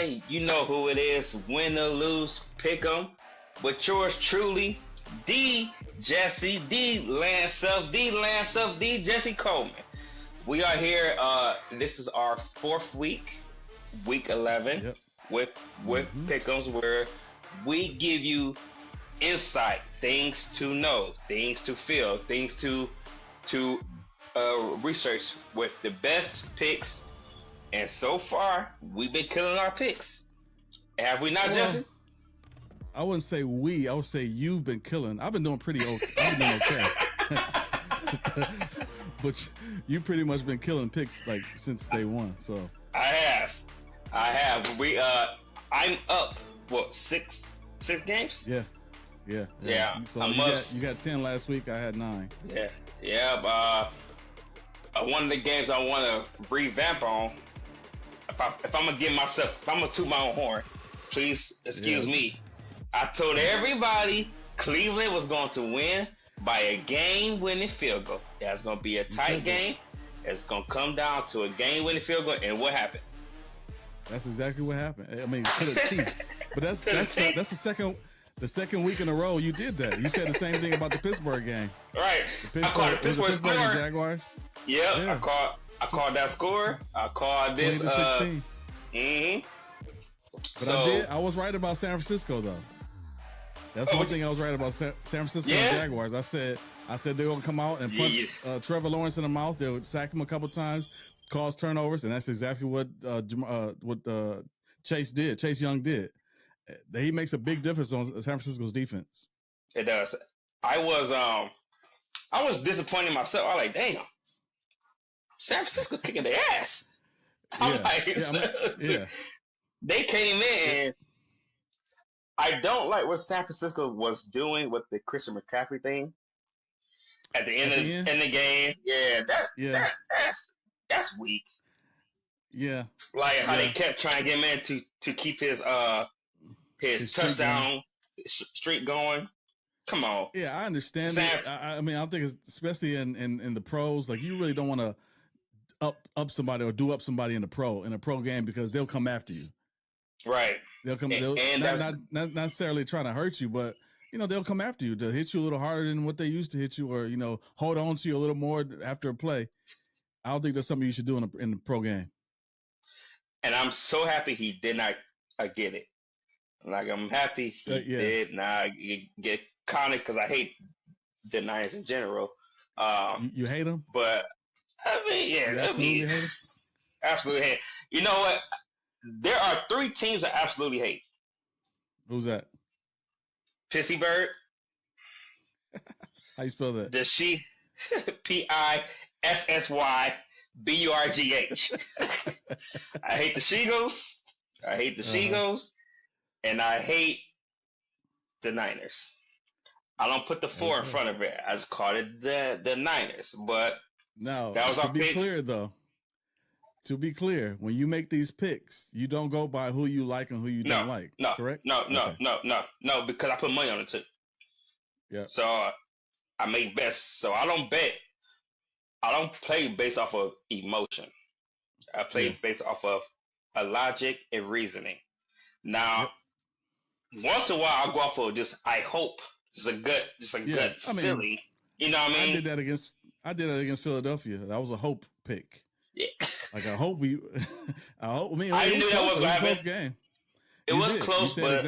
everybody. You know who it is. Win or lose, pick 'em. But yours truly, D Jesse, D Lance of D Jesse Coleman. We are here. This is our fourth week, week 11, with pick'ems, where we give you insight, things to know, things to feel, things to research with the best picks. And so far, we've been killing our picks. Have we not, Jesse? I wouldn't say we. I would say you've been killing. I've been doing pretty okay. I've been okay. But you pretty much been killing picks like since day one. So I have. I'm up. What, six games? Yeah. So you got 10 last week. I had 9. Yeah. One of the games I want to revamp on. If I'm gonna toot my own horn, please excuse me. I told everybody Cleveland was going to win by a game-winning field goal. That's going to be a tight game. It's going to come down to a game-winning field goal. And what happened? That's exactly what happened. I mean, to the T. But that's the second week in a row you did that. You said the same thing about the Pittsburgh game. Right. I called the Pittsburgh score. Jaguars. Yep. Yeah. I called that score. I called this. 16. But So, I was right about San Francisco though. That's one thing I was right about San Francisco and Jaguars. I said they were gonna come out and punch Trevor Lawrence in the mouth. They would sack him a couple times, cause turnovers, and that's exactly what Chase did. Chase Young did. He makes a big difference on San Francisco's defense. It does. I was disappointed in myself. I was like, damn, San Francisco kicking their ass. They came in and I don't like what San Francisco was doing with the Christian McCaffrey thing at the end of the game. Yeah, that's weak. Yeah, like how they kept trying to get him in to keep his touchdown streak going. Come on. Yeah, I understand it. I mean, I think it's, especially in the pros, like you really don't want to up somebody or do up somebody in a pro game because they'll come after you. Right. They'll come. Not necessarily trying to hurt you, but they'll come after you to hit you a little harder than what they used to hit you, or hold on to you a little more after a play. I don't think that's something you should do in the pro game. And I'm so happy he did not get it. Like I'm happy he did not get caught because I hate the Niners in general. You hate them, but I mean, absolutely hate. You know what? There are 3 teams I absolutely hate. Who's that? Pissy Bird. How you spell that? The she PISSYBURGH. I hate the She-Goes. And I hate the Niners. I don't put the 4 in front of it. I just called it the Niners. But no, that was our pick. To be clear, when you make these picks, you don't go by who you like and who you don't like. No, correct? No, because I put money on it too. Yeah. So I make bets. So I don't bet. I don't play based off of emotion. I play based off of a logic and reasoning. Now, once in a while, I'll go off of just I hope, just a gut feeling. You know what I mean? I did that against Philadelphia. That was a hope pick. Yeah. Like I hope we. I knew that was going to happen. Game. It was close, but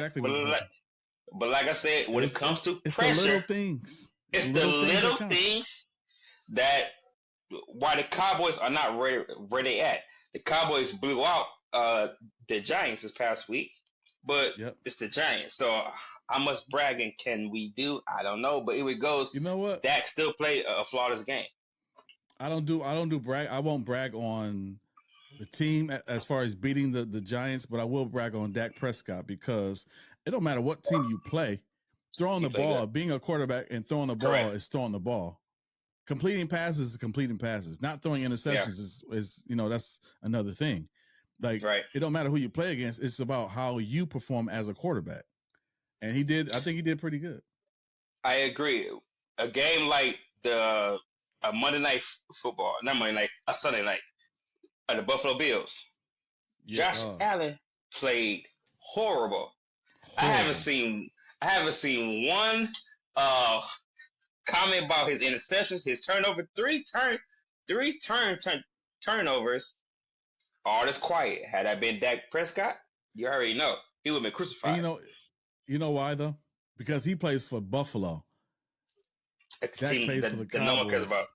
like I said, when it comes to pressure, the little things. It's the little things that why the Cowboys are not where they at. The Cowboys blew out the Giants this past week, but it's the Giants. So how much bragging can we do? I don't know, but here it goes. You know what? Dak still played a flawless game. I don't do brag. I won't brag on the team as far as beating the Giants, but I will brag on Dak Prescott because it don't matter what team you play, throwing the ball, being a quarterback and throwing the ball is throwing the ball. Completing passes is completing passes. Not throwing interceptions is that's another thing. Like it don't matter who you play against. It's about how you perform as a quarterback. And I think he did pretty good. I agree. A game like a Monday night football, not Monday night, a Sunday night, the Buffalo Bills. Josh Allen played horrible. Horrible. I haven't seen one uh comment about his interceptions, his turnover, turnovers. All this quiet. Had that been Dak Prescott, you already know he would have been And crucified. you know why though? Because he plays for Buffalo. It's the Dak team plays for the that no one cares about.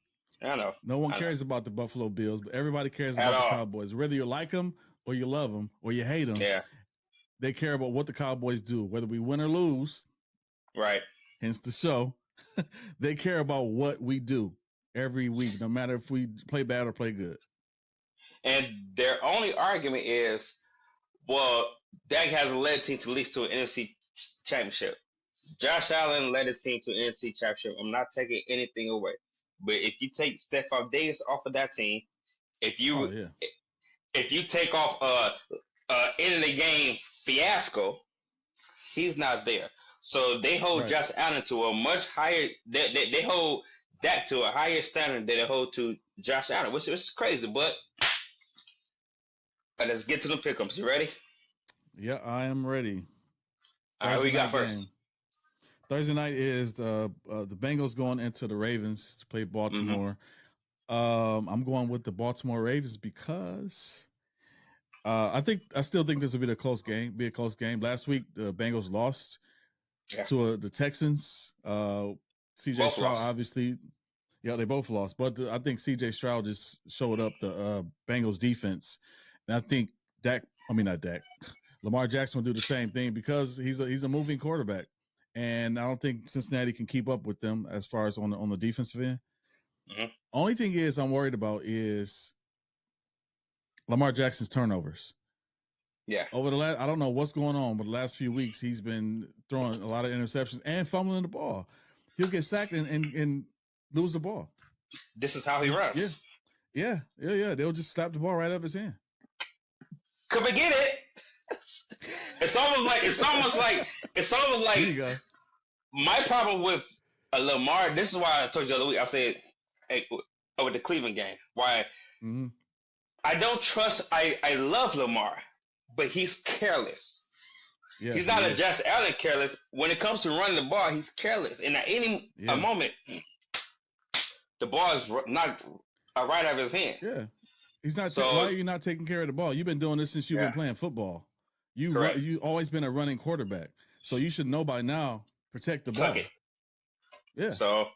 Cowboys. I know. No one I know. cares about the Buffalo Bills, but everybody cares At about the all. Cowboys. Whether you like them or you love them or you hate them, Yeah. they care about what the Cowboys do, whether we win or lose. Right. Hence the show. They care about what we do every week, no matter if we play bad or play good. And their only argument is, well, Dak hasn't led the team to at least to an NFC championship. Josh Allen led his team to an NFC championship. I'm not taking anything away. But if you take Stephon Diggs off of that team, if you take off end of the game fiasco, he's not there. So they hold Josh Allen to a much higher. They hold Dak to a higher standard than they hold to Josh Allen, which is crazy. But let's get to the pickups. You ready? Yeah, I am ready. All right, we got first. Game. Thursday night is the Bengals going into the Ravens to play Baltimore. Mm-hmm. I'm going with the Baltimore Ravens because I still think this will be a close game. Last week the Bengals lost to the Texans. CJ Stroud obviously, they both lost, but I think CJ Stroud just showed up the Bengals defense, and I think Lamar Jackson will do the same thing because he's a moving quarterback. And I don't think Cincinnati can keep up with them as far as on the defensive end. Mm-hmm. Only thing is I'm worried about is Lamar Jackson's turnovers. Yeah. Over the last, I don't know what's going on, but the last few weeks he's been throwing a lot of interceptions and fumbling the ball. He'll get sacked and lose the ball. This is how he runs. Yeah. They'll just slap the ball right up his hand. Could we get it? It's almost like there you go. My problem with Lamar. This is why I told you the other week. I said with the Cleveland game, why I don't trust. I love Lamar, but he's careless. Yeah, he's not a Josh Allen careless. When it comes to running the ball, he's careless, and at any moment, the ball is not right out of his hand. Yeah, he's not. Why are you not taking care of the ball? You've been doing this since you've been playing football. You always been a running quarterback, so you should know by now. Protect the ball. Yeah. So,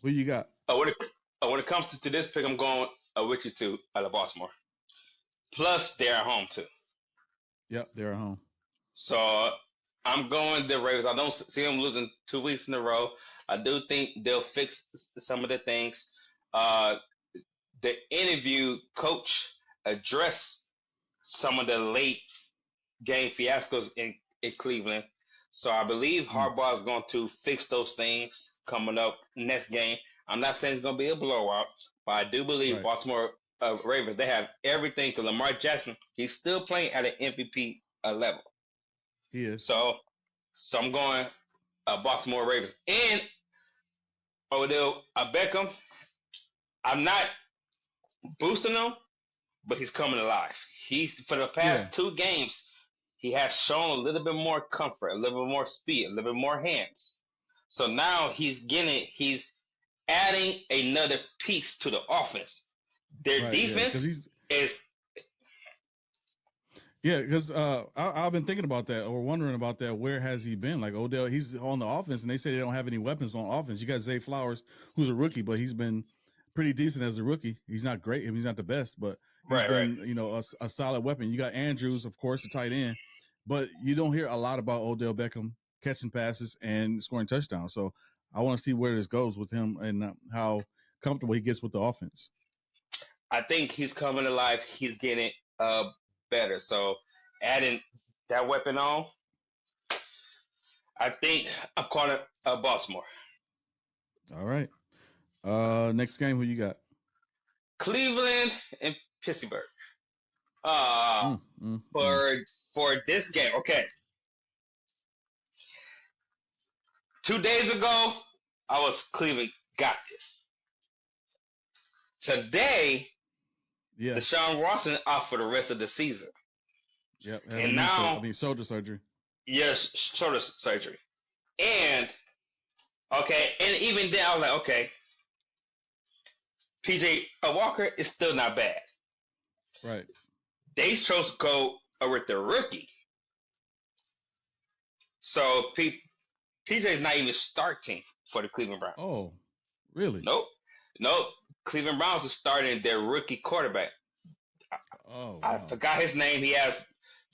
who you got? When it comes to this pick, I'm going with you too out of Baltimore. Plus, they're at home too. Yep, they're at home. So I'm going the Ravens. I don't see them losing 2 weeks in a row. I do think they'll fix some of the things. The interview coach addressed some of the late game fiascos in Cleveland. So I believe Harbaugh is going to fix those things coming up next game. I'm not saying it's going to be a blowout, but I do believe Baltimore Ravens, they have everything. Because Lamar Jackson, he's still playing at an MVP level. He is. So I'm going Baltimore Ravens. And Odell Beckham, I'm not boosting him, but he's coming alive. He's for the past 2 games, he has shown a little bit more comfort, a little bit more speed, a little bit more hands. So now he's adding another piece to the offense. Their defense is. Yeah, because I've been thinking about that or wondering about that. Where has he been? Like Odell, he's on the offense, and they say they don't have any weapons on offense. You got Zay Flowers, who's a rookie, but he's been pretty decent as a rookie. He's not great. He's not the best, but he's been, a solid weapon. You got Andrews, of course, the tight end, but you don't hear a lot about Odell Beckham catching passes and scoring touchdowns. So I want to see where this goes with him and how comfortable he gets with the offense. I think he's coming alive. He's getting better. So adding that weapon on, I think I'm calling Baltimore. All right. Next game, who you got? Cleveland and Pittsburgh. For this game, okay. 2 days ago, I was Cleveland got this. Today, Deshaun Watson out for the rest of the season. Yep. And now, shoulder surgery. yes, shoulder surgery. And okay, and even then, I was like, okay, PJ Walker is still not bad. Right. They chose to go with the rookie. So PJ's not even starting for the Cleveland Browns. Oh, really? Nope. Cleveland Browns are starting their rookie quarterback. Oh, wow. I forgot his name. He has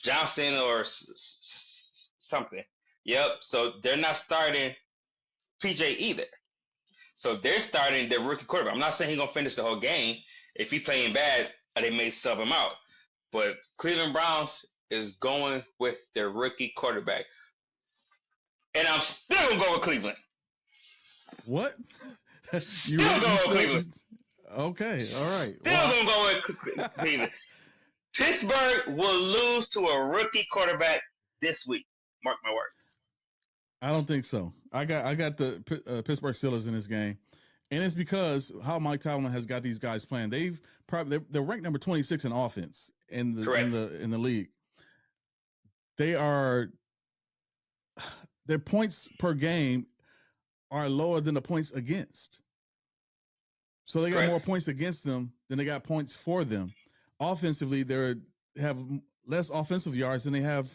Johnson or something. Yep. So they're not starting PJ either. So they're starting their rookie quarterback. I'm not saying he's gonna finish the whole game. If he's playing bad, they may sub him out. But Cleveland Browns is going with their rookie quarterback. And I'm still going to go with Cleveland. What? Still going with Cleveland. Okay, all right. Still going to go with Cleveland. Pittsburgh will lose to a rookie quarterback this week. Mark my words. I don't think so. I got the Pittsburgh Steelers in this game. And it's because how Mike Tomlin has got these guys playing. They're ranked number 26 in offense in the league. Their points per game are lower than the points against. So they got more points against them than they got points for them. Offensively, they have less offensive yards than they have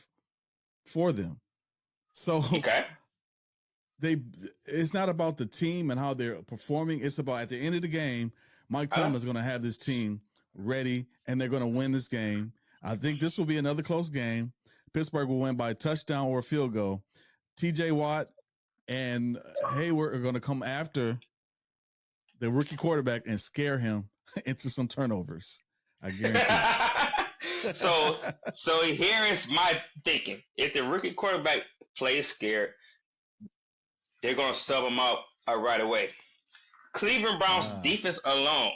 for them. So it's not about the team and how they're performing. It's about at the end of the game, Mike Tomlin is going to have this team ready and they're going to win this game. I think this will be another close game. Pittsburgh will win by a touchdown or a field goal. TJ Watt and Hayward are going to come after the rookie quarterback and scare him into some turnovers. I guarantee. So here is my thinking. If the rookie quarterback plays scared, they're going to sub him out right away. Cleveland Browns defense alone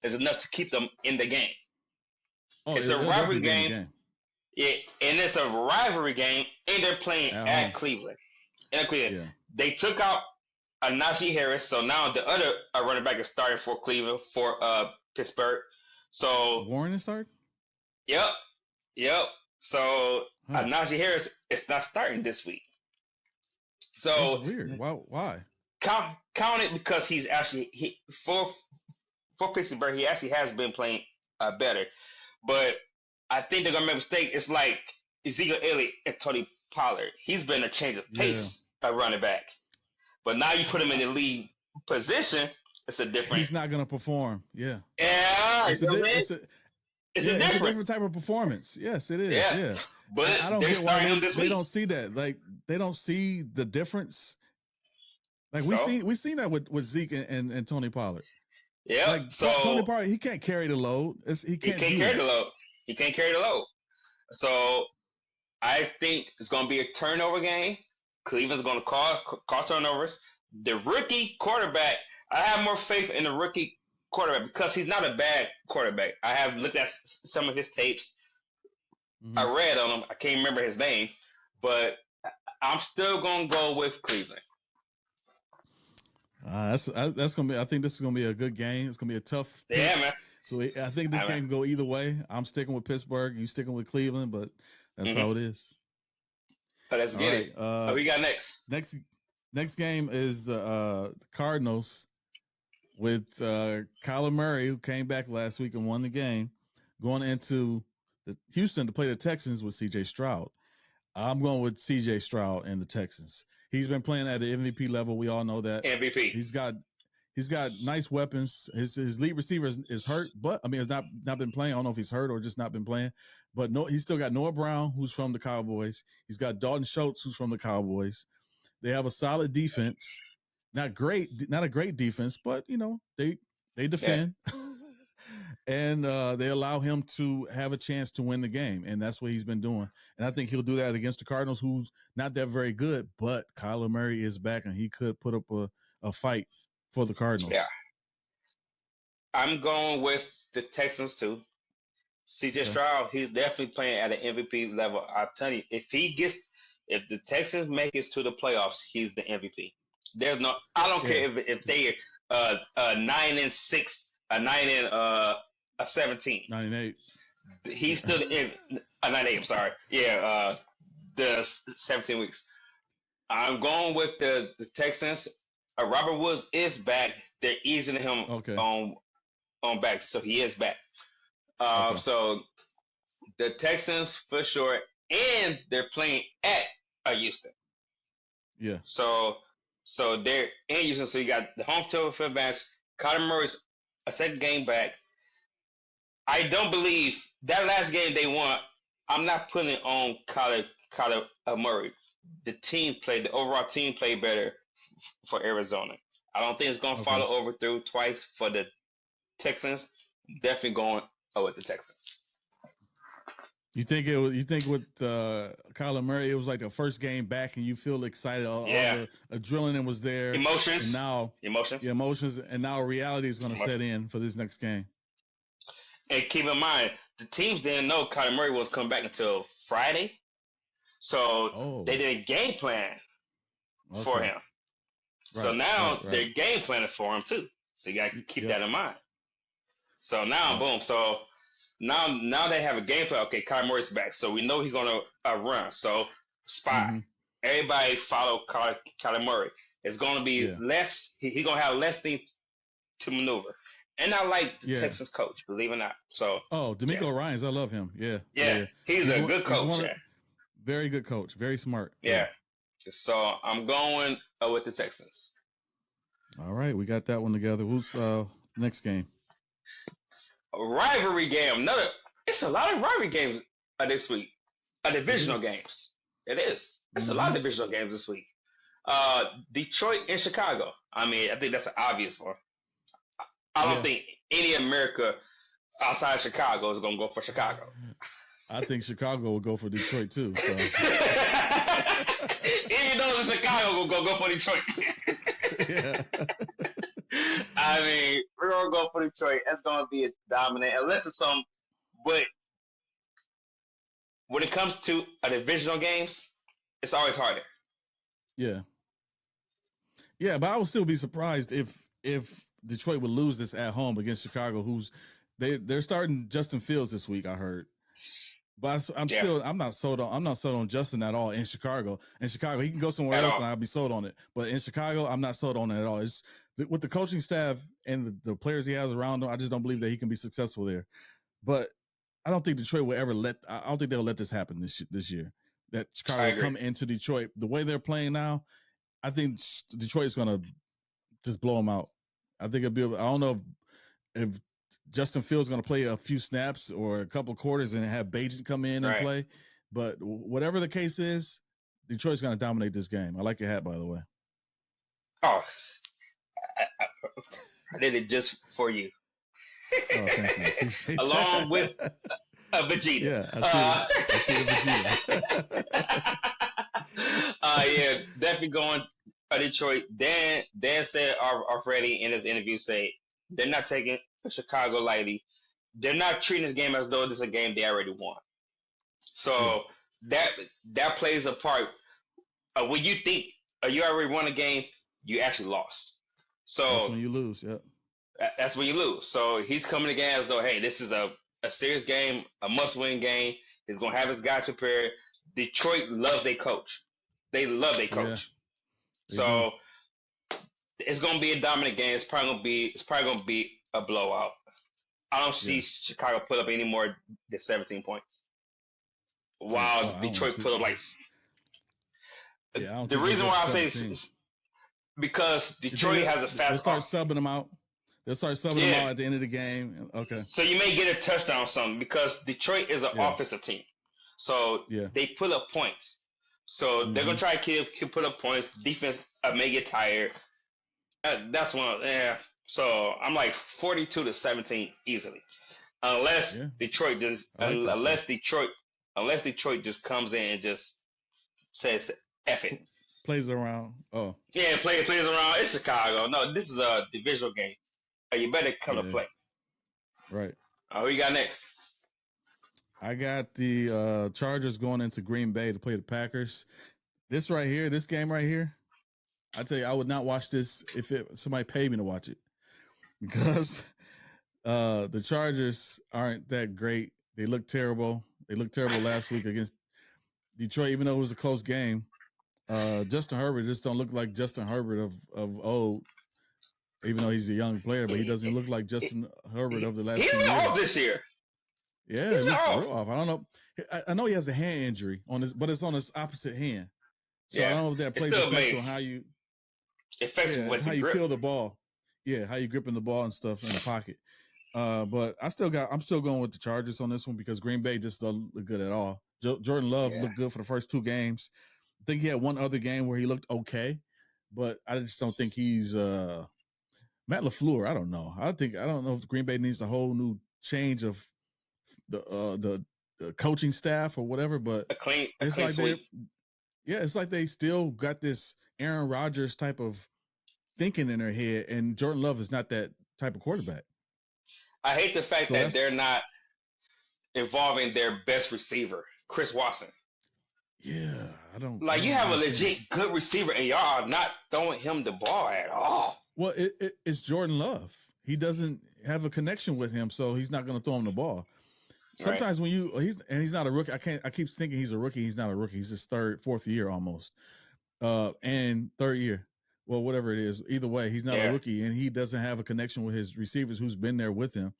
is enough to keep them in the game. Oh, it's a rivalry game. Yeah, and it's a rivalry game, and they're playing at Cleveland. Yeah. They took out Najee Harris, so now the other running back is starting for Cleveland for Pittsburgh. So Warren is starting? Yep. So Najee Harris is not starting this week. So that's weird. Why? Count it because he's actually for Pittsburgh. He actually has been playing better, but I think they're gonna make a mistake. It's like Ezekiel Elliott and Tony Pollard. He's been a change of pace at running back, but now you put him in the lead position. It's a different. He's not gonna perform. Yeah. It's a different type of performance. Yes, it is. Yeah. But I don't get why they don't see that. Like they don't see the difference. Like we seen that with Zeke and Tony Pollard. Yeah. Like Tony Pollard, he can't carry the load. He can't carry the load. He can't carry the load. So I think it's going to be a turnover game. Cleveland's going to cause turnovers. The rookie quarterback, I have more faith in the rookie quarterback because he's not a bad quarterback. I have looked at some of his tapes. Mm-hmm. I read on him. I can't remember his name, but I'm still going to go with Cleveland. That's gonna be. I think this is gonna be a good game. It's gonna be a tough. Yeah, man. So I think this game can go either way. I'm sticking with Pittsburgh. You sticking with Cleveland, but that's how it is. Oh, let's get it. What we got next? Next game is the Cardinals with Kyler Murray, who came back last week and won the game, going into Houston to play the Texans with C.J. Stroud. I'm going with C.J. Stroud and the Texans. He's been playing at the MVP level. We all know that. MVP. He's got nice weapons. His lead receiver is hurt, but I mean, has not been playing. I don't know if he's hurt or just not been playing. But he's still got Noah Brown, who's from the Cowboys. He's got Dalton Schultz, who's from the Cowboys. They have a solid defense. Not a great defense, but they defend. Yeah. And they allow him to have a chance to win the game. And that's what he's been doing. And I think he'll do that against the Cardinals, who's not that very good. But Kyler Murray is back, and he could put up a fight for the Cardinals. Yeah. I'm going with the Texans, too. C.J. Stroud, he's definitely playing at an MVP level. I'll tell you, if the Texans make it to the playoffs, he's the MVP. I don't care if they are 9-6, 9-17. 9-8. He's still in. Not 8. I'm sorry. Yeah, the 17 weeks. I'm going with the Texans. Robert Woods is back. They're easing him Okay. on back, so he is back. Okay. So the Texans for sure, and they're playing at Houston. Yeah. So they're in Houston. So you got the home field advantage. Kyler Murray's a second game back. I don't believe that last game they won. I'm not putting it on Kyler Murray. The overall team played better for Arizona. I don't think it's going to follow over through twice for the Texans. Definitely going with the Texans. You think with Kyler Murray, it was like the first game back, and you feel excited. All the adrenaline was there. Emotions. And now emotions, and now reality is going to set in for this next game. And keep in mind, the teams didn't know Kyler Murray was coming back until Friday, so they did a game plan for him. Right, so now they're game planning for him too. So you got to keep that in mind. So now, boom. So now they have a game plan. Okay, Kyler Murray's back, so we know he's gonna run. So spy, everybody follow Kyler Murray. It's gonna be less. He's gonna have less things to maneuver. And I like the Texans coach, believe it or not. So D'Amico Ryans, I love him. Yeah. He's a good coach. Very good coach. Very smart. Yeah. So I'm going with the Texans. All right, we got that one together. Who's next game? A rivalry game. It's a lot of rivalry games this week. Divisional games. It is. It's a lot of divisional games this week. Detroit and Chicago. I mean, I think that's an obvious one. I don't think any America outside Chicago is going to go for Chicago. I think Chicago will go for Detroit too. So. Even though Chicago will go for Detroit. I mean, we're going to go for Detroit. That's going to be a dominant, unless it's some. But when it comes to divisional games, it's always harder. Yeah. Yeah, but I would still be surprised if Detroit would lose this at home against Chicago, they're starting Justin Fields this week, I heard. But I'm not sold on Justin at all in Chicago. In Chicago, he can go somewhere else and I'll be sold on it. But in Chicago, I'm not sold on it at all. It's with the coaching staff and the players he has around him, I just don't believe that he can be successful there. But I don't think Detroit will ever I don't think they'll let this happen this year. That Chicago will come into Detroit the way they're playing now. I think Detroit is going to just blow them out. I think I don't know if Justin Fields is going to play a few snaps or a couple quarters and have Bajan come in and play. But whatever the case is, Detroit's going to dominate this game. I like your hat, by the way. Oh, I did it just for you. Oh, thank you. Along with a Vegeta. Yeah, I see the Vegeta. Yeah, definitely going Detroit. Dan said already in his interview, they're not taking Chicago lightly. They're not treating this game as though this is a game they already won. So that plays a part. When you think you already won a game, you actually lost. So that's when you lose. Yeah, that's when you lose. So he's coming again as though, hey, this is a serious game, a must-win game. He's gonna have his guys prepared. Detroit loves their coach. They love their coach. Yeah. So it's gonna be a dominant game. It's probably gonna be a blowout. I don't see Chicago put up any more than 17 points. While Detroit put up like. The reason why I say is because Detroit has a fast. They'll start subbing them out. They'll start subbing them out at the end of the game. Okay. So you may get a touchdown or something because Detroit is an offensive team. So they put up points. So they're gonna try to put up points. Defense may get tired. That's one. So I'm like 42-17 easily, unless Detroit just unless Detroit just comes in and just says F it. Plays around. Oh yeah, plays around. It's Chicago. No, this is a divisional game. You better come to play. Right. Who you got next? I got the Chargers going into Green Bay to play the Packers. This game right here, I tell you, I would not watch this if somebody paid me to watch it, because the Chargers aren't that great. They looked terrible. They looked terrible last week against Detroit, even though it was a close game. Justin Herbert just don't look like Justin Herbert of old, even though he's a young player, but he doesn't look like Justin Herbert of the last He's few been years. off this year. Yeah, it looks real off. I don't know. I know he has a hand injury on his, but it's on his opposite hand. So I don't know if that plays effect on how you how you feel the ball. Yeah, how you gripping the ball and stuff in the pocket. But I'm still going with the Chargers on this one because Green Bay just doesn't look good at all. Jordan Love looked good for the first 2 games. I think he had one other game where he looked okay, but I just don't think he's Matt LaFleur. I don't know. I don't know if Green Bay needs a whole new change of the coaching staff or whatever. But a clean sweep. It's like they still got this Aaron Rodgers type of thinking in their head, and Jordan Love is not that type of quarterback. I hate the fact that they're not involving their best receiver, Chris Watson. Yeah, I don't like. You have a legit good receiver, and y'all are not throwing him the ball at all. Well, it's Jordan Love. He doesn't have a connection with him, so he's not going to throw him the ball. Sometimes when he's not a rookie. I keep thinking he's a rookie. He's not a rookie. He's his 4th year almost, and 3rd year. Well, whatever it is, either way, he's not a rookie, and he doesn't have a connection with his receivers who's been there with him.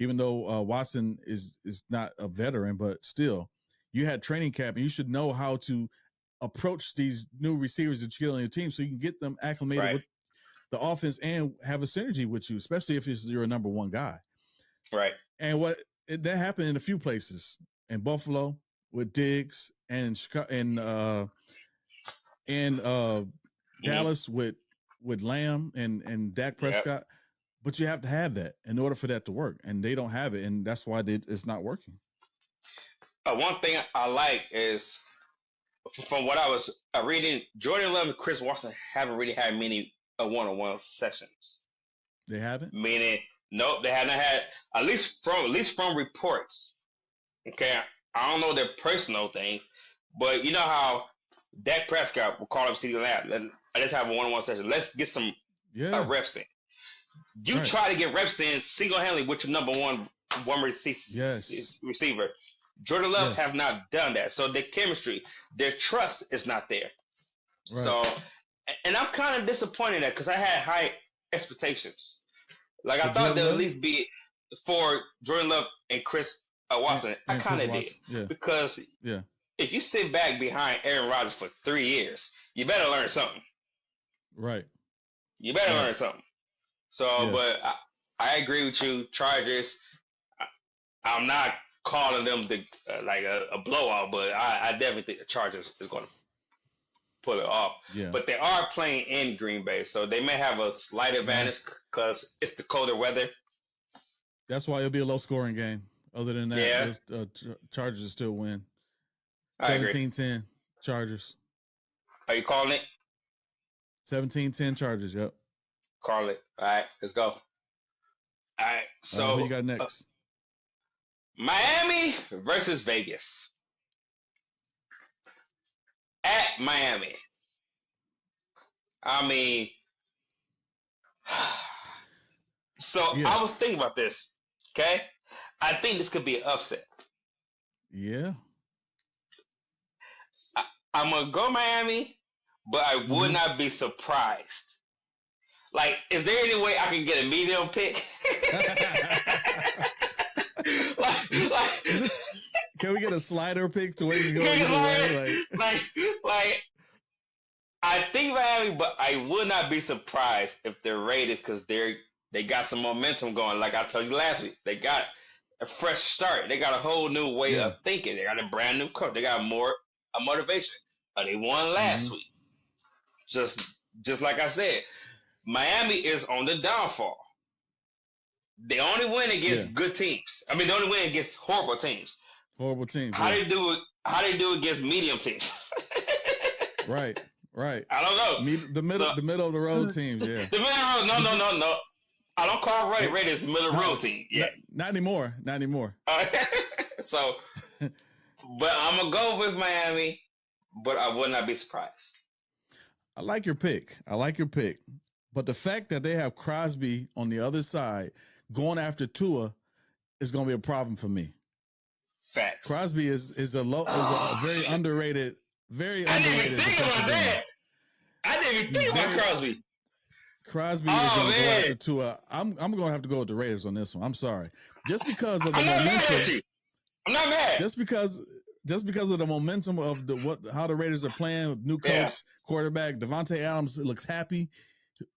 Even though Watson is not a veteran, but still, you had training camp, and you should know how to approach these new receivers that you get on your team, so you can get them acclimated with the offense and have a synergy with you, especially if you're a number 1 guy. Right. And that happened in a few places in Buffalo with Diggs and Dallas with Lamb and Dak Prescott. Yep. But you have to have that in order for that to work, and they don't have it, and that's why it's not working. One thing I like is, from what I was reading, Jordan Love and Chris Watson haven't really had many one-on-one sessions. They haven't? Meaning, nope, they haven't had, at least from reports. Okay, I don't know their personal things, but you know how Dak Prescott will call up CeeDee Lamb. Let's have a one-on-one session. Let's get some reps in. You try to get reps in single-handedly with your number one receiver. Jordan Love have not done that. So their chemistry, their trust is not there. Right. So, and I'm kind of disappointed that because I had high expectations. Like I thought there'd at least be for Jordan Love and Chris Watson. I kind of did. Yeah. Because if you sit back behind Aaron Rodgers for 3 years, you better learn something. Right. You better learn something. So, but I agree with you, Chargers. I'm not calling them like a blowout, but I definitely think the Chargers is going to pull it off. Yeah. But they are playing in Green Bay, so they may have a slight advantage because it's the colder weather. That's why it'll be a low-scoring game. Other than that, Chargers will still win. 17-10 Chargers. Are you calling it? 17-10 Chargers, yep. Call it. All right, let's go. All right, so who you got next? Miami versus Vegas. At Miami. I mean, I was thinking about this, okay? I think this could be an upset. Yeah. I'm going to go Miami, but I would not be surprised. Like, is there any way I can get a medium pick? Can we get a slider pick to where you go either way? Like, I think Miami, but I would not be surprised if they're Raiders because they got some momentum going. Like I told you last week, they got a fresh start. They got a whole new way of thinking. They got a brand new coach. They got a motivation. They won last week. Just like I said, Miami is on the downfall. They only win against good teams. I mean, they only win against horrible teams. Horrible teams. How they do it? How they do against medium teams? Right. I don't know. The middle of the road teams. Yeah. The middle of the road. No. I don't call Raiders the middle of the road team. Yeah. Not anymore. So, but I'm gonna go with Miami, but I would not be surprised. I like your pick. But the fact that they have Crosby on the other side going after Tua is going to be a problem for me. Facts. Crosby is a very underrated, very I didn't underrated. even think about that. I didn't even think about Crosby. Crosby is going to go after Tua. I'm going to have to go with the Raiders on this one. I'm sorry, just because of the momentum. I'm not mad at you. I'm not mad. Just because of the momentum of how the Raiders are playing with new coach, quarterback Devontae Adams looks happy.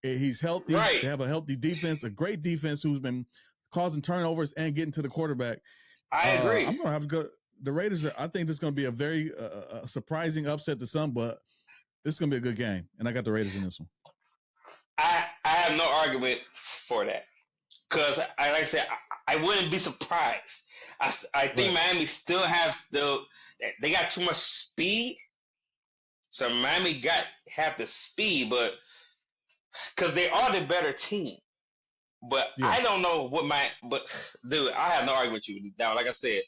He's healthy. Right. They have a healthy defense, a great defense who's been causing turnovers and getting to the quarterback. I agree. I'm going to have to go. The Raiders I think this is going to be a very surprising upset to some, but this is going to be a good game. And I got the Raiders in this one. I have no argument for that. Because, like I said, I wouldn't be surprised. I think Miami still has they got too much speed. So Miami have the speed, but because they are the better team. But I don't know but dude, I have no argument with you. Now, like I said,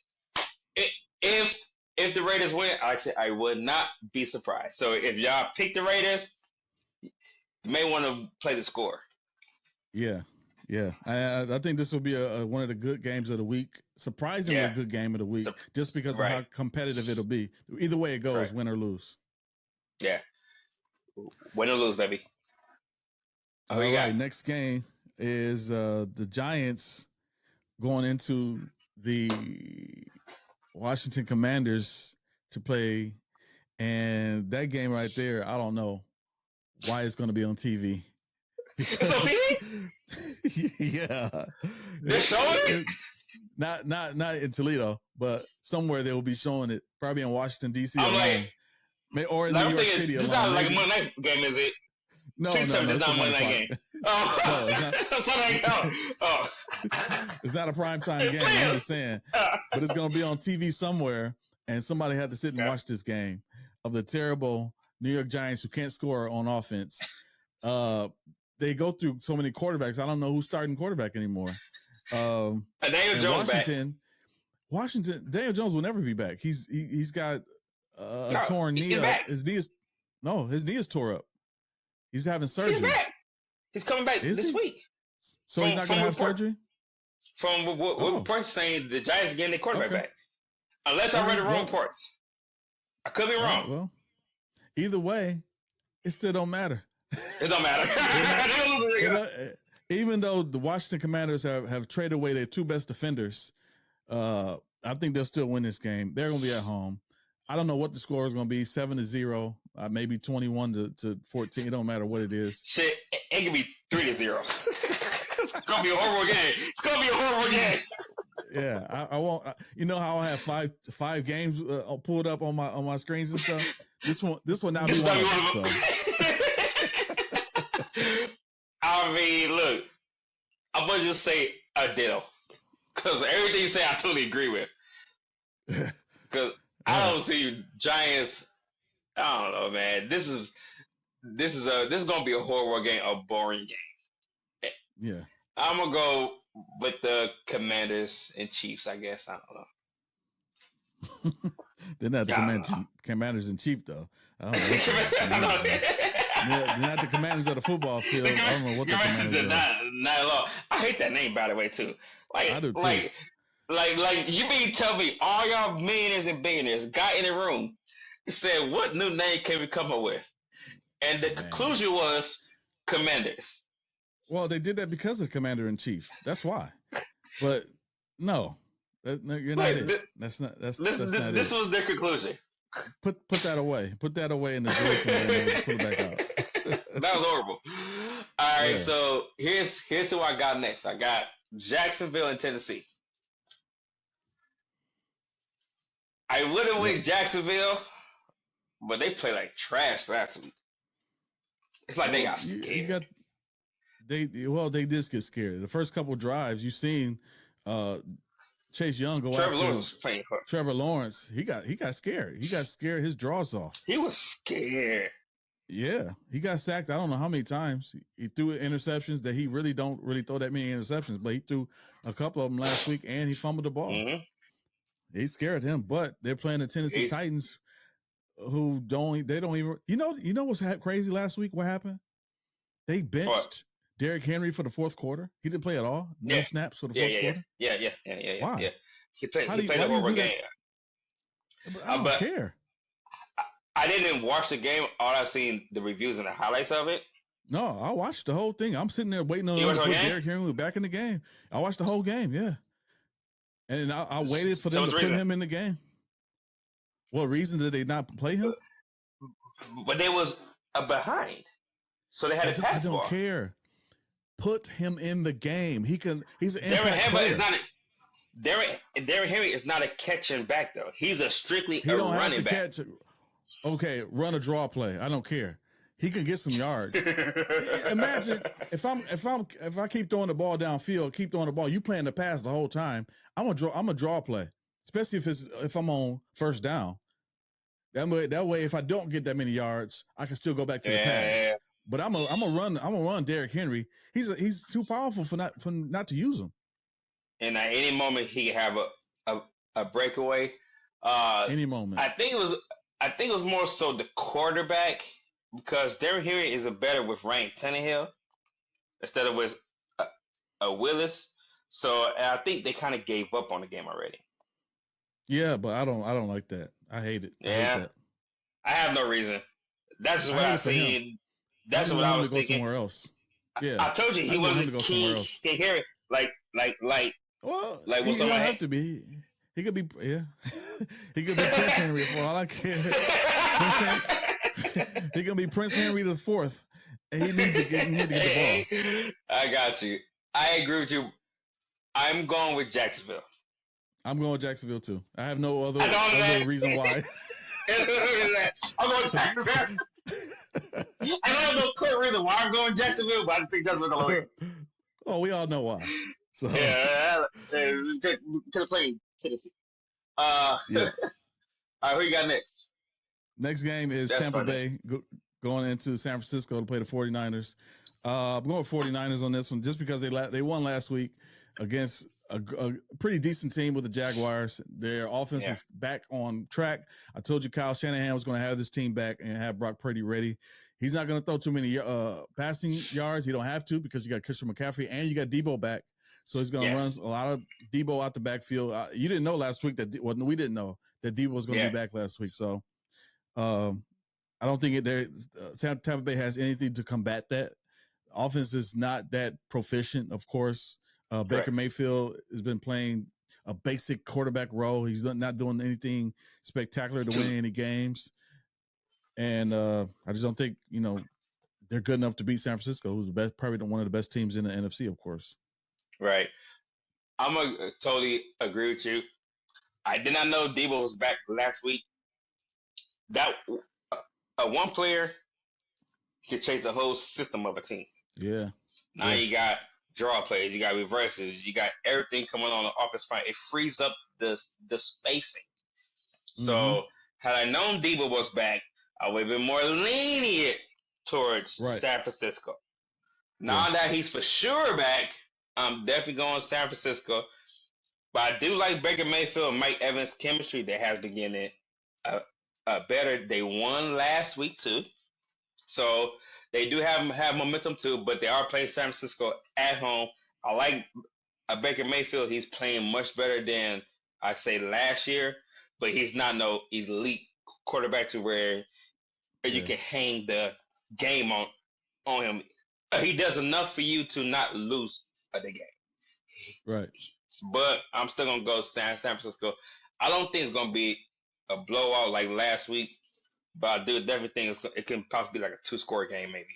if the Raiders win, like I said, I would not be surprised. So if y'all pick the Raiders, you may want to play the score. Yeah. I think this will be one of the good games of the week. Surprisingly, a good game of the week, just because of how competitive it'll be. Either way it goes, win or lose. Yeah, win or lose, baby. All right, next game is the Giants going into the Washington Commanders to play, and that game right there, I don't know why it's going to be on TV. It's on TV? Yeah. They're showing it? Not in Toledo, but somewhere they will be showing it. Probably in Washington, D.C. or in New York City. This is not like a Monday night game, is it? No, Please tell me it's not a Monday night game. Oh, no, it's not. It's not a primetime game. I'm just saying. But it's going to be on TV somewhere, and somebody had to sit and watch this game of the terrible New York Giants who can't score on offense. They go through so many quarterbacks. I don't know who's starting quarterback anymore. Daniel Jones Washington. Daniel Jones will never be back. He's got a torn knee. His knee is tore up. He's having surgery. He's back. He's coming back this week. So he's not going to have surgery? From what reports saying the Giants are getting their quarterback back. Unless I read the wrong parts. I could be wrong. Well, either way, it still don't matter. It don't matter. Even though the Washington Commanders have traded away their two best defenders, I think they'll still win this game. They're going to be at home. I don't know what the score is going to be, 7-0, maybe 21-14. It don't matter what it is. Shit, it could be 3-0. It's going to be a horrible game. It's going to be a horrible game. Yeah, I won't. You know how I have five games pulled up on my screens and stuff. This one now be one of them. I mean, look, I'm gonna just say a ditto, because everything you say I totally agree with. Because I don't see Giants. I don't know, man. This is gonna be a horrible game, a boring game. Yeah, I'm gonna go with the Commanders and Chiefs. I guess I don't know. They're not the Commanders in Chief though. I don't know. They're not the Commanders of the football field. I don't know what the Commanders are. Not at all. I hate that name, by the way, too. I do too. Like you mean tell me all y'all millionaires and billionaires got in the room and said, what new name can we come up with? And the conclusion was Commanders. Well, they did that because of Commander-in-Chief. That's why. But no. You're not it. That's not it. This was their conclusion. Put that away. Put that away in the drawer and put it back out. That was horrible. All right, so here's who I got next. I got Jacksonville and Tennessee. I would have went Jacksonville, but they played like trash last week. It's like they got scared. They did get scared. The first couple drives, you've seen Chase Young go Trevor Lawrence playing. Trevor Lawrence, he got scared. He got scared. His draw's off. He was scared. Yeah, he got sacked. I don't know how many times. He threw interceptions that he really don't throw that many interceptions, but he threw a couple of them last week, and he fumbled the ball. Mm-hmm. He scared him. But they're playing the Tennessee Titans, who don't even. You know what's crazy last week? What happened? They benched Derrick Henry for the fourth quarter. He didn't play at all. No snaps for the fourth quarter. Yeah. Why? Yeah. He played a horrible game. But I don't But care. I didn't watch the game. All I've seen the reviews and the highlights of it. No, I watched the whole thing. I'm sitting there waiting on them to put Derrick Henry back in the game. I watched the whole game, yeah. And I waited for them to put him in the game. What reason did they not play him? But they was behind, so they had to pass the ball. I don't care. Put him in the game. He's an impact player. Derrick Henry is not a catching back though. He's strictly a running back. Okay, run a draw play. I don't care. He can get some yards. Imagine if I keep throwing the ball downfield, keep throwing the ball. You playing the pass the whole time. I'm a draw play, especially if I'm on first down. That way, if I don't get that many yards, I can still go back to the pass. Yeah. But I'm a run Derrick Henry. He's too powerful for not to use him. And at any moment he can have a breakaway. Any moment. I think it was more so the quarterback. Because Derrick Henry is better with Ryan Tannehill instead of with a Willis, so I think they kind of gave up on the game already. Yeah, but I don't like that. I hate it. I have no reason. That's just what I seen. That's what I was thinking. Somewhere else. Yeah, I told you he wasn't key. Can't hear it. Like when someone have to be. He could be. Yeah, he could be Prince Henry for all I care. He's gonna be Prince Henry the Fourth, and he need to get the ball. I got you. I agree with you. I'm going with Jacksonville. I'm going with Jacksonville too. I have no other reason why. I'm going Jacksonville. I don't have no clear reason why I'm going Jacksonville, but I think that's what I'm going. Oh, we all know why. So yeah, to the plane, Tennessee. Yeah. All right, who you got next? Next game is Tampa Bay going into San Francisco to play the 49ers. I'm going with 49ers on this one just because they won last week against a pretty decent team with the Jaguars. Their offense is back on track. I told you Kyle Shanahan was going to have this team back and have Brock Purdy ready. He's not going to throw too many passing yards. He don't have to because you got Christian McCaffrey and you got Debo back. So he's going to run a lot of Debo out the backfield. You didn't know last week we didn't know that Debo was going to be back last week. So I don't think Tampa Bay has anything to combat that. Offense is not that proficient, of course. Baker Mayfield has been playing a basic quarterback role. He's not doing anything spectacular to win any games. And I just don't think, they're good enough to beat San Francisco, who's probably one of the best teams in the NFC, of course. Right. I'm going to totally agree with you. I did not know Debo was back last week. That one player can change the whole system of a team. Yeah. Now you got draw plays, you got reverses, you got everything coming on the offense front. It frees up the spacing. So had I known Debo was back, I would have been more lenient towards San Francisco. Now that he's for sure back, I'm definitely going San Francisco. But I do like Baker Mayfield and Mike Evans' chemistry. They have to get it better. They won last week too, so they do have momentum too. But they are playing San Francisco at home. I like Baker Mayfield. He's playing much better than I say last year, but he's not no elite quarterback to where you can hang the game on him. He does enough for you to not lose the game. Right. But I'm still gonna go San Francisco. I don't think it's gonna be a blowout like last week, but I do definitely think it can possibly be like a 2-score game, maybe.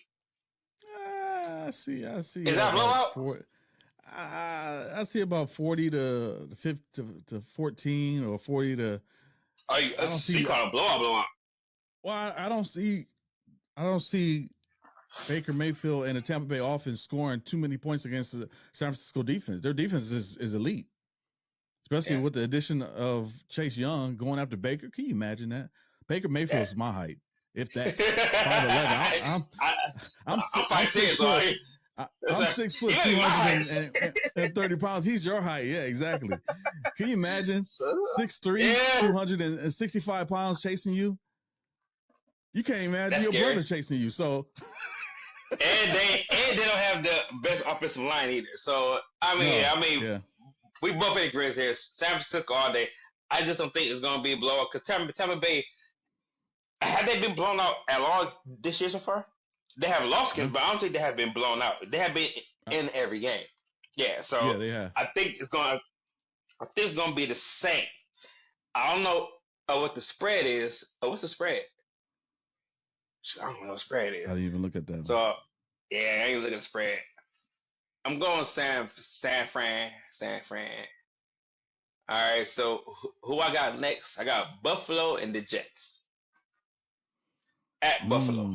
I see. Is that a blowout? I see about 40 to 14 or 40 to. Oh, you call it blowout. Well, I don't see Baker Mayfield and the Tampa Bay offense scoring too many points against the San Francisco defense. Their defense is elite, especially with the addition of Chase Young going after Baker. Can you imagine that? Baker Mayfield is my height, if that. 5'11". I'm 6 foot 230 pounds. He's your height. Yeah, exactly. Can you imagine 6'3", 265 pounds chasing you? You can't imagine your brother chasing you. So. And they don't have the best offensive line either. So I mean, we both agree here. San Francisco all day. I just don't think it's gonna be a blowout because Tampa Bay have they been blown out at all this year so far? They have lost games, but I don't think they have been blown out. They have been in every game. Yeah, so yeah, they have. I think it's gonna be the same. I don't know what the spread is. Oh, what's the spread? I don't know what the spread is. I didn't even look at that. So yeah, I ain't looking at the spread. I'm going San Fran. All right, so who I got next? I got Buffalo and the Jets at Buffalo.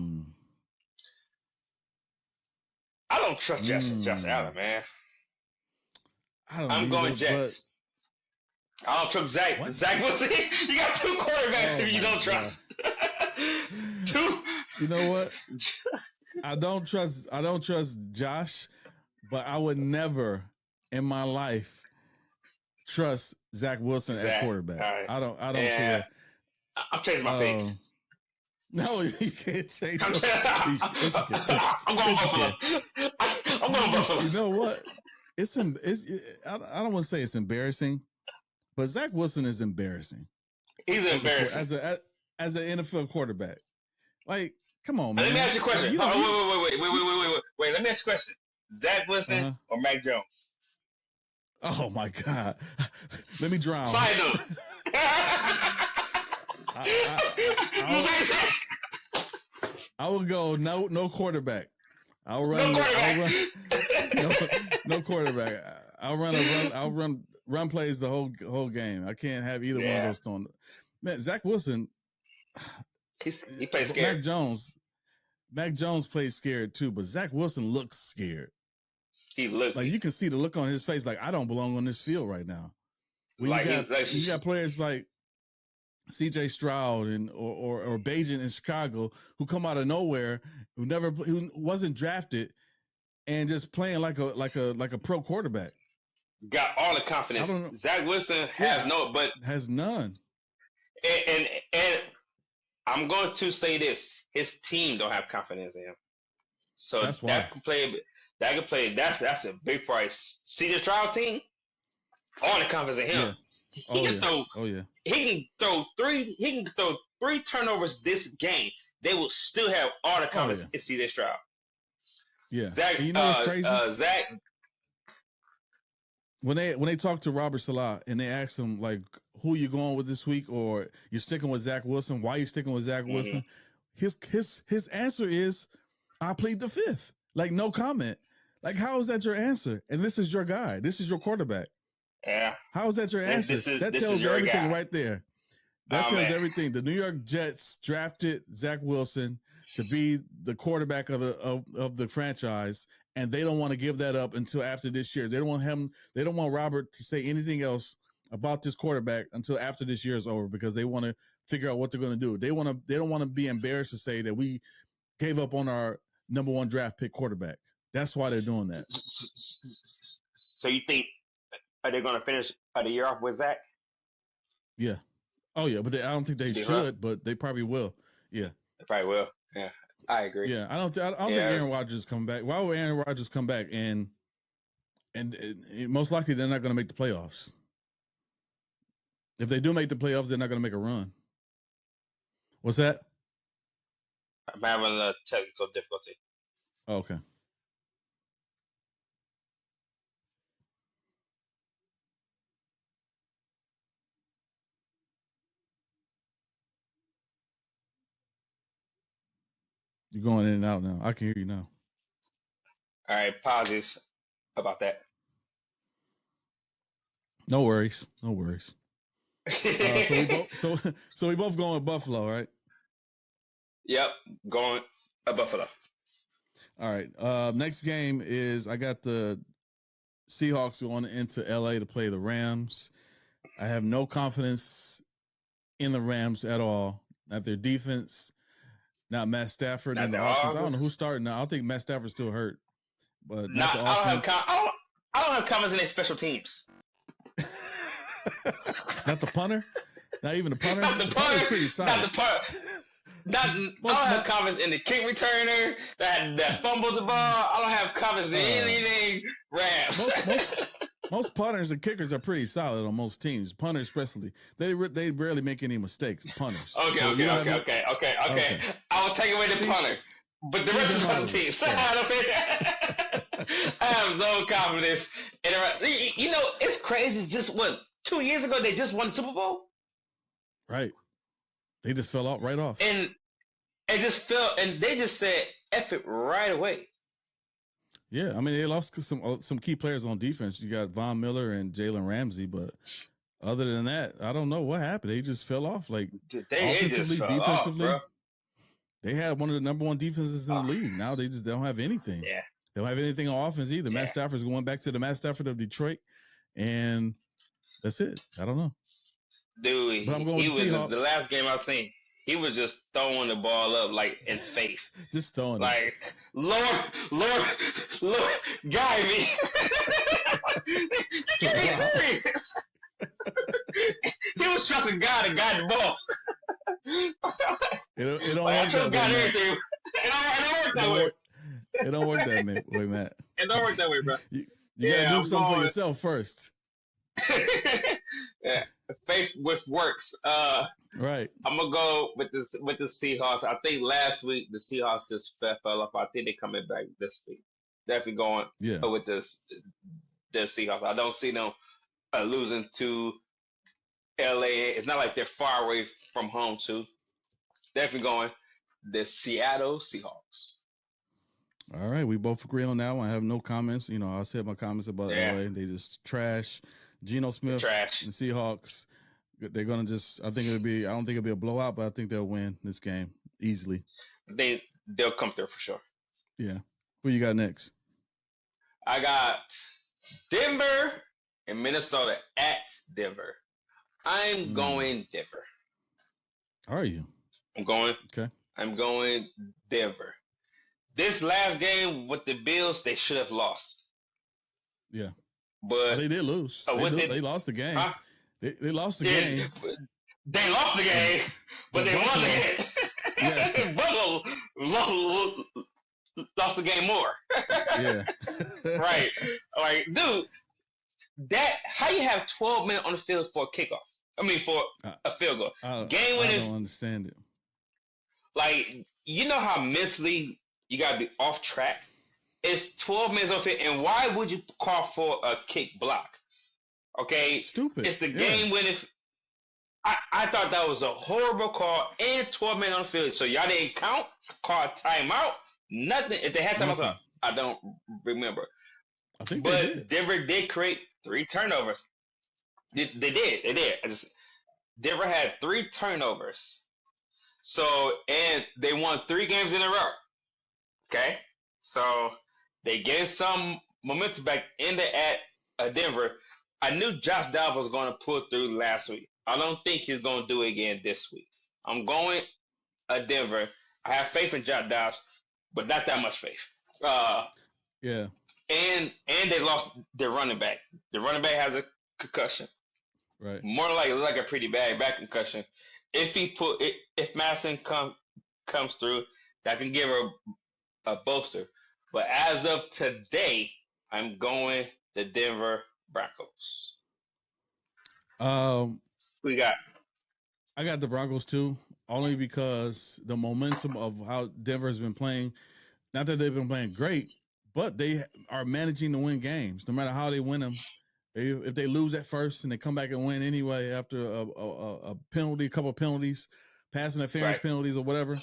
I don't trust Josh Allen, man. I'm going Jets. But... I don't trust Zach. What? Zach Wilson. You got two quarterbacks if you don't trust. Two. You know what? I don't trust Josh, but I would never in my life trust Zach Wilson at quarterback. Right. I don't care. I'm changing my pick. No, you can't change. I'm going Buffalo. I'm going Buffalo. You know what? I don't want to say it's embarrassing, but Zach Wilson is embarrassing. He's embarrassing as an NFL quarterback. Like, come on, man. Let me ask you a question. Wait. Let me ask you a question. Zach Wilson or Mac Jones? Oh my God! Let me drown. Side note. I will go no quarterback. I'll run no quarterback. I'll run plays the whole game. I can't have either one of those thrown. Man, Zach Wilson. He plays scared. Mac Jones plays scared too, but Zach Wilson looks scared. He looks like you can see the look on his face, like I don't belong on this field right now. You got players like C.J. Stroud or Bajan in Chicago who come out of nowhere, who wasn't drafted, and just playing like a pro quarterback. Got all the confidence. Zach Wilson has none. And I'm going to say this: his team don't have confidence in him. So that's why that can play. That's a big price. C.J. Stroud team, all the confidence in him. Yeah. He can throw three turnovers this game. They will still have all the confidence in C.J. Stroud. Yeah. Zach, you know what's crazy? Zach. When they talk to Robert Salah and they ask him like, who you going with this week, or you're sticking with Zach Wilson? Why are you sticking with Zach Wilson? His answer is, I plead the fifth. Like, no comment. Like, how is that your answer? And this is your guy. This is your quarterback. Yeah. How is that your answer? That tells you everything right there. That tells everything. The New York Jets drafted Zach Wilson to be the quarterback of the franchise, and they don't want to give that up until after this year. They don't want Robert to say anything else about this quarterback until after this year is over, because they want to figure out what they're going to do. They don't want to be embarrassed to say that we gave up on our number one draft pick quarterback. That's why they're doing that. So you think are they going to finish the year off with Zach? Yeah. Oh yeah, but I don't think they should, but they probably will. Yeah. They probably will. Yeah, I agree. Yeah, I don't think Aaron Rodgers come back. Why would Aaron Rodgers come back? And most likely they're not going to make the playoffs. If they do make the playoffs, they're not going to make a run. What's that? I'm having a technical difficulty. Oh, okay. You're going in and out now. I can hear you now. All right, apologies about that. No worries. So we both going with Buffalo, right? Yep, going to Buffalo. All right. Next game is I got the Seahawks going into LA to play the Rams. I have no confidence in the Rams at all. Not their defense. Not Matt Stafford and the offense. I don't know who's starting now. I think Matt Stafford's still hurt, but not the offense. I don't have confidence in their special teams. Not the punter. Not even the punter. Not the punter. Pretty solid. Not the punter. I don't have confidence in the kick returner that fumbled the ball. I don't have confidence in anything Rams. most punters and kickers are pretty solid on most teams. Punters, especially, they barely make any mistakes. Punters. Okay. I will take away the punter, but the rest of the other teams, I have no confidence. You know, it's crazy. It's just 2 years ago they just won the Super Bowl, right? They just fell out right off, and it just fell, and they just said "F it" right away. Yeah, I mean they lost some key players on defense. You got Von Miller and Jalen Ramsey, but other than that, I don't know what happened. They just fell off. Like offensively, defensively, off, they had one of the number one defenses in the league. Now they don't have anything. Yeah, they don't have anything on offense either. Yeah. Matt Stafford's going back to the Matt Stafford of Detroit, and that's it. I don't know, dude. But I'm going he was just the last game I've seen. He was just throwing the ball up like in faith. Just throwing like, it. Lord, guide me. You can't be serious. He was trusting God to guide the ball. It don't work trust God everything. It don't work that way. It don't work that way, Matt. It don't work that way, bro. You gotta do something for yourself first. Yeah, faith with works. Right. I'm gonna go with the Seahawks. I think last week the Seahawks just fell off. I think they're coming back this week. Definitely going with the Seahawks. I don't see them losing to LA. It's not like they're far away from home too. Definitely going the Seattle Seahawks. All right, we both agree on that one. I have no comments. You know, I said my comments about LA. They just trash. Geno Smith and Seahawks. They're gonna I don't think it'll be a blowout, but I think they'll win this game easily. They'll come through for sure. Yeah. Who you got next? I got Denver and Minnesota at Denver. I'm going Denver. Are you? I'm going. Okay. I'm going Denver. This last game with the Bills, they should have lost. Yeah. But they did lose. They lost the game. Huh? They lost the game. They lost the game, but they won the game. Yeah. Buffalo lost the game more. Yeah. Right. Like, dude, how you have 12 minutes on the field for a kickoff? I mean, for a field goal. Game winning. I don't understand it. Like, you know how mentally you got to be off track? It's 12 minutes off it, and why would you call for a kick block? Okay? Stupid. It's the game winning. I thought that was a horrible call and 12 minutes on the field. So y'all didn't count, call timeout, nothing. If they had timeout, I don't remember. I think but Denver did create 3 turnovers. They did. Denver had 3 turnovers. So, and they won 3 games in a row. Okay? So, they gained some momentum back at Denver. I knew Josh Dobbs was going to pull through last week. I don't think he's going to do it again this week. I'm going Denver. I have faith in Josh Dobbs, but not that much faith. Yeah. And they lost their running back. The running back has a concussion. Right. More like a pretty bad back concussion. If Madison comes through, that can give her a bolster. But as of today, I'm going the Denver Broncos. We got. I got the Broncos too, only because the momentum of how Denver has been playing. Not that they've been playing great, but they are managing to win games, no matter how they win them. If they lose at first and they come back and win anyway after a penalty, a couple of penalties, pass interference penalties or whatever.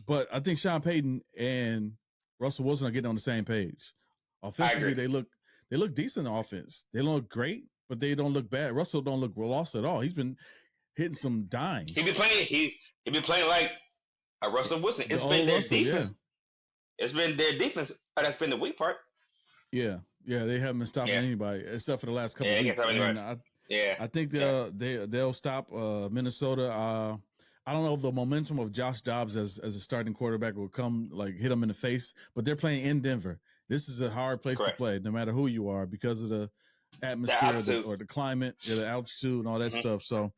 But I think Sean Payton and Russell Wilson are getting on the same page. Offensively, they look decent on offense. They don't look great, but they don't look bad. Russell don't look lost at all. He's been hitting some dimes. He been playing like a Russell Wilson. It's been their defense. Yeah. It's been their defense. That's been the weak part. Yeah, they haven't been stopping anybody except for the last couple of weeks. I think they'll stop Minnesota. I don't know if the momentum of Josh Dobbs as a starting quarterback will hit them in the face, but they're playing in Denver. This is a hard place to play, no matter who you are, because of the atmosphere or the climate, the altitude, and all that stuff. So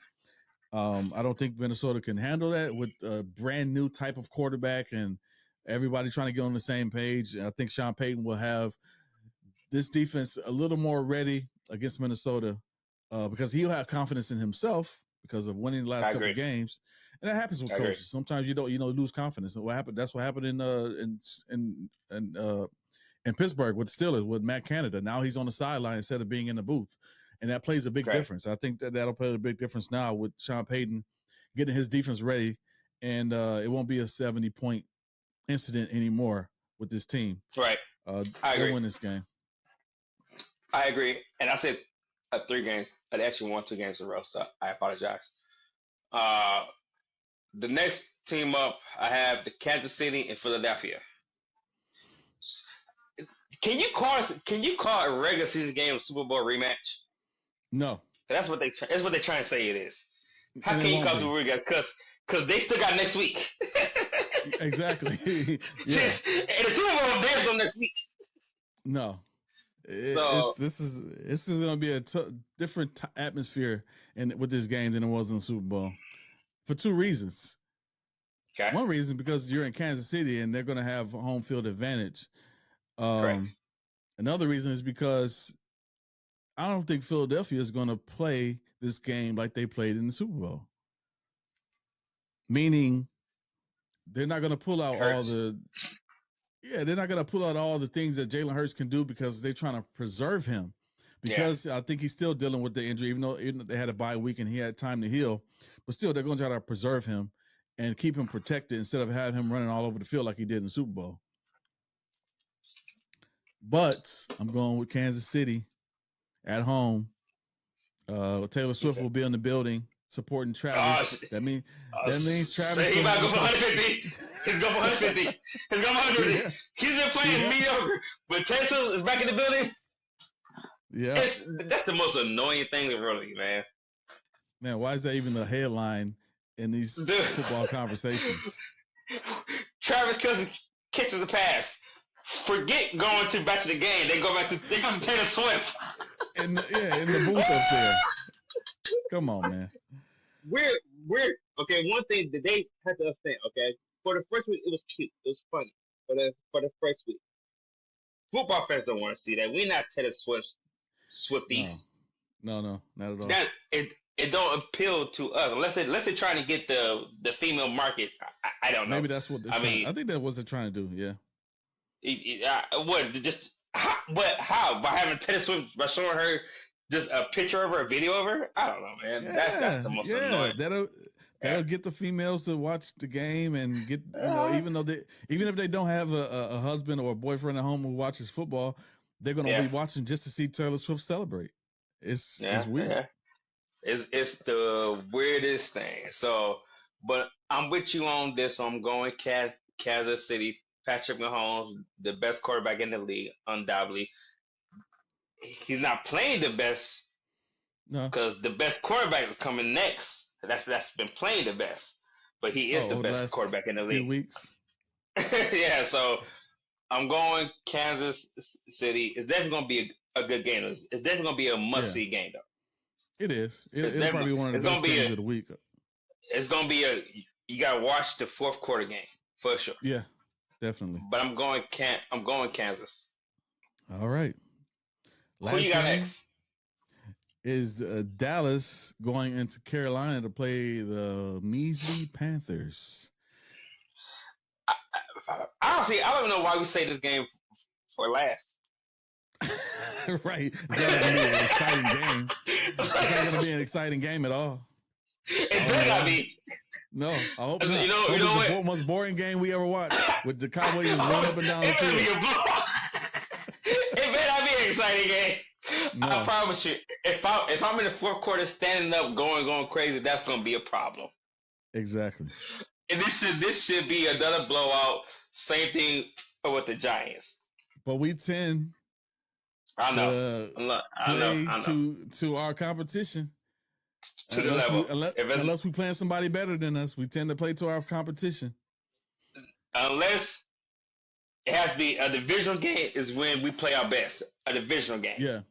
I don't think Minnesota can handle that with a brand new type of quarterback and everybody trying to get on the same page. I think Sean Payton will have this defense a little more ready against Minnesota because he'll have confidence in himself because of winning the last couple of games, and that happens with coaches. Sometimes you don't lose confidence. And what happened? That's what happened in Pittsburgh with the Steelers with Matt Canada. Now he's on the sideline instead of being in the booth, and that plays a big difference. I think that'll play a big difference now with Sean Payton getting his defense ready, and it won't be a 70-point incident anymore with this team. Right. I agree. They'll win this game. I agree. And I said 3 games. I actually won 2 games in a row, so I apologize. The next team up, I have the Kansas City and Philadelphia. Can you call a regular season game a Super Bowl rematch? No. That's what they're trying to say it is. How can you call Super Bowl rematch? Because they still got next week. Exactly. Yeah. And the Super Bowl there's no next week. No. This is going to be a different atmosphere with this game than it was in the Super Bowl for 2 reasons. Okay. One reason because you're in Kansas City and they're going to have home field advantage. Correct. Another reason is because I don't think Philadelphia is going to play this game like they played in the Super Bowl. Meaning they're not going to pull out they're not going to pull out all the things that Jalen Hurts can do because they're trying to preserve him. Because I think he's still dealing with the injury, even though they had a bye week and he had time to heal. But still, they're going to try to preserve him and keep him protected instead of having him running all over the field like he did in the Super Bowl. But I'm going with Kansas City at home. Taylor Swift will be in the building supporting Travis. That means Travis. He might go for 150. He's going for 150. He's going for 150. Yeah. He's been playing mediocre, but Taylor Swift is back in the building. Yeah, that's the most annoying thing in the world, man. Man, why is that even the headline in these football conversations? Travis Kelce catches the pass. Forget going back to the game. They go to Taylor Swift. In the booth up there. Come on, man. We're okay. One thing that they have to understand. Okay, for the first week, it was cute. It was funny. For the first week, football fans don't want to see that. We're not Taylor Swifties. No, not at all. That it don't appeal to us unless they're trying to get the female market. I don't know. Maybe that's what I think that was they're trying to do. Yeah. How by having Taylor Swift by showing her just a picture of her, a video of her? I don't know, man. Yeah, that's the most annoying. That'll get the females to watch the game and get even if they don't have a husband or a boyfriend at home who watches football, they're gonna be watching just to see Taylor Swift celebrate. It's weird. Yeah. It's the weirdest thing. So, but I'm with you on this. I'm going Kansas City. Patrick Mahomes, the best quarterback in the league, undoubtedly. He's not playing the best because the best quarterback is coming next. That's been playing the best, but he is the best quarterback in the league. 2 weeks. Yeah, so I'm going Kansas City. It's definitely going to be a good game. It's definitely going to be a must-see game, though. It is. It'll probably be one of the best games of the week. It's going to be you got to watch the fourth quarter game for sure. Yeah. Definitely. But I'm going Kansas. All right. Who you got next? Is Dallas going into Carolina to play the measly Panthers? Honestly, I don't know why we say this game for last. Right. It's not going to be an exciting game. It's not going to be an exciting game at all. It better not be. No, I hope not. You know what? The most boring game we ever watched with the Cowboys just run up and down the field. It better not be an exciting game. No. I promise you. If I'm in the fourth quarter standing up, going crazy, that's going to be a problem. Exactly. And this should be another blowout. Same thing with the Giants. But we tend I know. to our competition. To the level. Unless we playing somebody better than us, we tend to play to our competition. Unless it has to be a divisional game is when we play our best. A divisional game.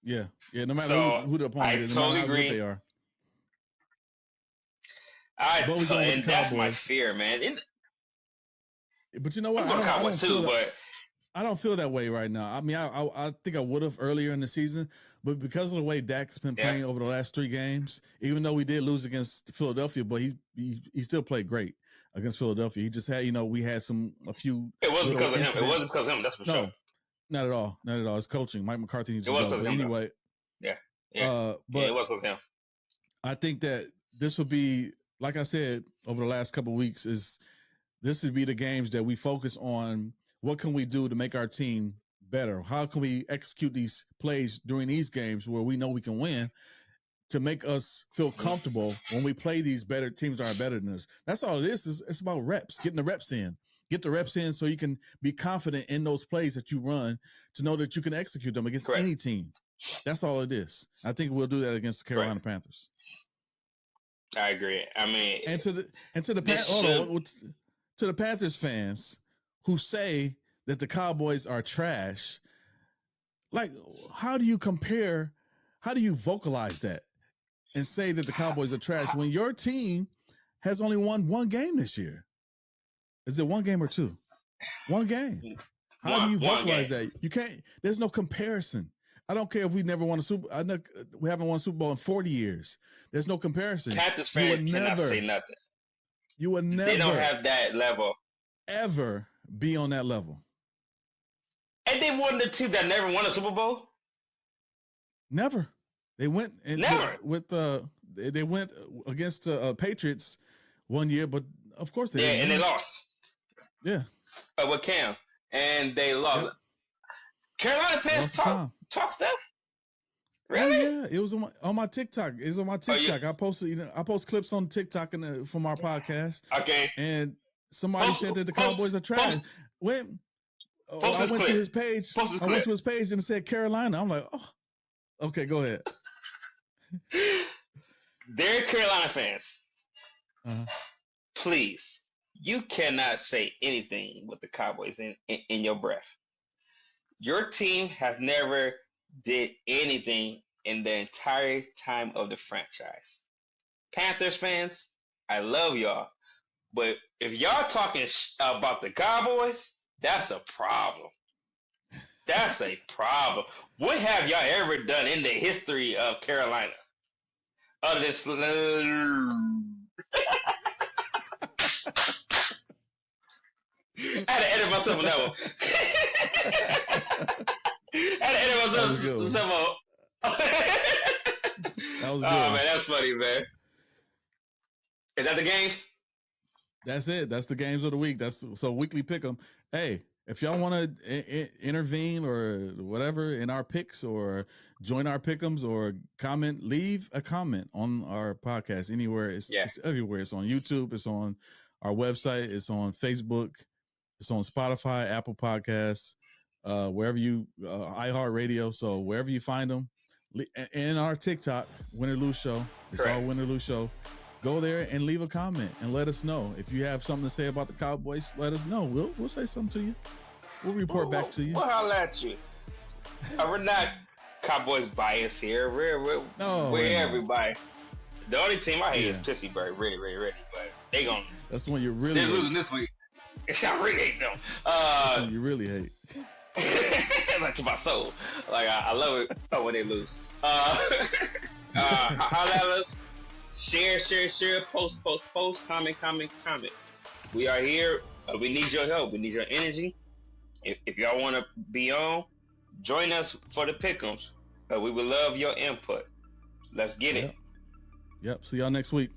Yeah. No matter who the opponent is, no matter how good they are. And that's my fear, man. But you know what? I'm going Cowboys too, but I don't feel that way right now. I mean, I think I would have earlier in the season, but because of the way Dak's been playing over the last 3 games, even though we did lose against Philadelphia, but he still played great against Philadelphia. He just had, we had a few. It wasn't because of him. It wasn't because of him. That's for sure. Not at all. Not at all. It's coaching. Mike McCarthy needs to go. But anyway. Yeah. But it was because of him. I think that this would be, like I said, over the last couple of weeks, this would be the games that we focus on. What can we do to make our team better? How can we execute these plays during these games where we know we can win to make us feel comfortable when we play these better teams that are better than us? That's all it is. It's about reps, getting the reps in. Get the reps in so you can be confident in those plays that you run to know that you can execute them against any team. That's all it is. I think we'll do that against the Carolina Panthers. I agree. I mean, and to the Panthers fans who say that the Cowboys are trash, like, how do you vocalize that and say that the Cowboys are trash when your team has only won 1 game this year? Is it 1 game or 2? 1 game. How do you vocalize that? You can't. There's no comparison. I don't care if we never won we haven't won a Super Bowl in 40 years. There's no comparison. Panthers fans cannot say nothing. You would never. They don't have that level. Ever be on that level. And they won the team that never won a Super Bowl? Never. They went never they went against the Patriots 1 year, but of course they didn't. And they lost. Yeah. With Cam. And they lost. Yep. Carolina fans talk stuff? Really? Oh, yeah. It was on my TikTok. It was on my TikTok. I post clips on TikTok from our podcast. Okay. And somebody said that the Cowboys are trash. I went to his page. I went to his page and it said Carolina. I'm like, oh, okay, go ahead. They're Carolina fans. Please, you cannot say anything with the Cowboys in your breath. Your team has never did anything in the entire time of the franchise. Panthers fans, I love y'all. But if y'all talking about the Cowboys, that's a problem. That's a problem. What have y'all ever done in the history of Carolina? Other than I had to edit myself on that one. I had to edit myself. That was good. Oh, man, that's funny, man. Is that the games? That's it. That's the games of the week. So weekly pick 'em. Hey, if y'all want to intervene or whatever in our picks or join our pick'ems or comment, leave a comment on our podcast anywhere. It's everywhere. It's on YouTube. It's on our website. It's on Facebook. It's on Spotify, Apple Podcasts, wherever you, iHeartRadio. So wherever you find them, and our TikTok, Win or Lose Show. It's all Win or Lose Show. Go there and leave a comment and let us know. If you have something to say about the Cowboys, let us know. We'll say something to you. We'll report back to you. We'll holler at you. We're not Cowboys bias here. We're everybody. The only team I hate is Pissy Bird. Ready. But they gonna. That's when you really. They're losing this week. I really hate them. That's when you really hate. Like to my soul. Like I love it when they lose. Holler at us. Share, post, comment. We are here. We need your help. We need your energy. If y'all want to be on, join us for the pick'ems. We would love your input. Let's get it. Yep. See y'all next week.